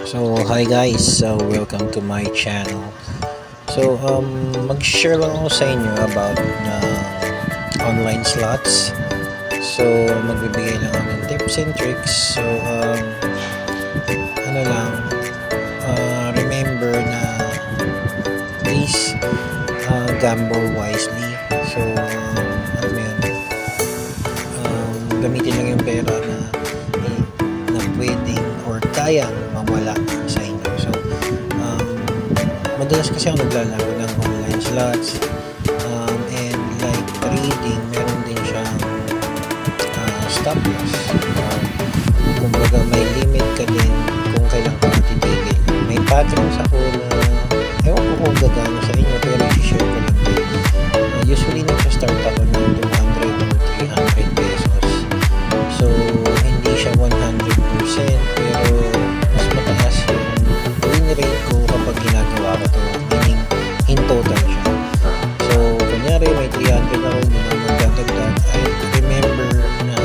So, hi guys. Welcome to my channel. So, mag-share lang ako sa inyo about online slots. So, magbibigay lang ako ng tips and tricks. So, ano lang, remember na please gamble wisely. So, ano yun, gamitin lang yung pera na pwedeng or kayang mawala sa inyo. So, madalas kasi ako naglalaro ng online slots, and like trading, meron din siyang stop loss. Kumbaga may limit ka din kung kailan ka titigil. May patterns ako na ewan ko kung gagana sa inyo, pero i-share ko lang din. Usually nag-start ako ng 200 or 300 pesos. So, hindi siya 100%, pero mas mataas yung win rate ko kapag ginagawa ko to, meaning in total siya. So, kunyari may 300 ako, hindi na magdadagdag. I remember na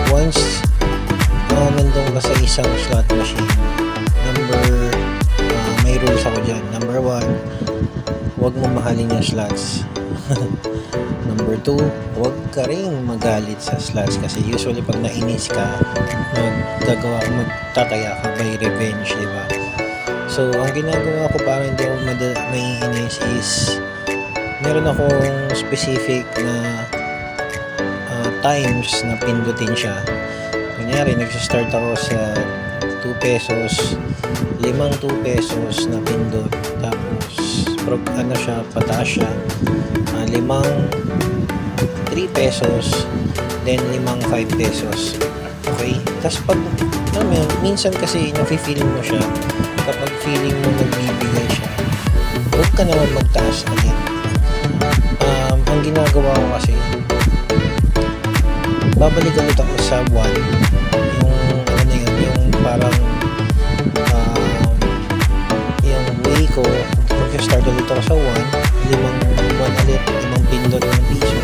once nandun ka sa isang slot machine, may rules ako dyan. Number 1, huwag mo mahalin yung slots. Number 2, huwag ka rin magalit sa slots kasi usually pag nainis ka, magtataya ka by revenge, diba? So, ang ginagawa ko para hindi ako maiinis is meron akong specific na times na pindutin siya. Kunyari, nagsistart ako sa 2 pesos, 5 2 pesos na pindot, tapos pataas siya, 5 3 pesos, then 5 5 pesos. Okay? Tapos pag minsan kasi nafe-feeling mo siya, kapag feeling mo nagbibigay siya, huwag ka naman magtaas ulit. Ang ginagawa ko kasi, babalik ulit ako sa 1, yung parang yung way ko, mag-start ulit ako sa 1 ulit, 5 pindot ng piso,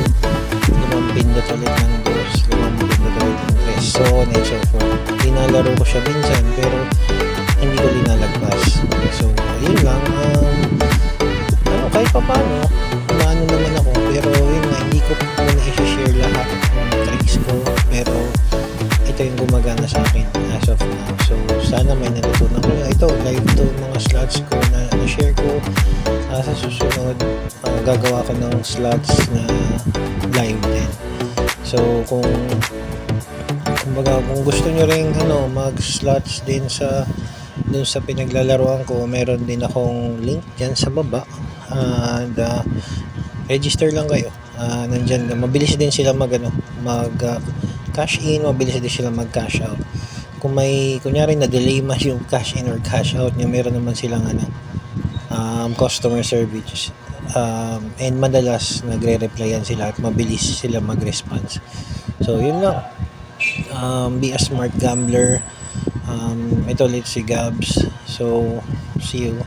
5 pindot ulit ng 2, 5 pindot ulit ng 3, so on and so forth. Linalaro ko siya minsan, pero hindi ko linalagpas. So, yun lang. Kahit pa paano, naano naman ako, pero yun nga, hindi ko muna i-share lahat ng tricks ko, pero ito yung gumagana sa akin as of now. So, sana may natutunan ko. Ito, live to mga slots ko na share ko. Sa susunod, gagawa ko ng slots na live din. So, kung gusto nyo rin mag-slots din dun sa pinaglalaroan ko, meron din akong link dyan sa baba. And register lang kayo. Nandyan, mabilis din sila cash in, mabilis din sila mag cash out. Kung kunyari na delay man yung cash in or cash out nyo, meron naman silang customer service, and madalas nagre-replyan sila at mabilis sila mag-response. So yun lang. Be a smart gambler. Ito ulit si Gabs. So see you.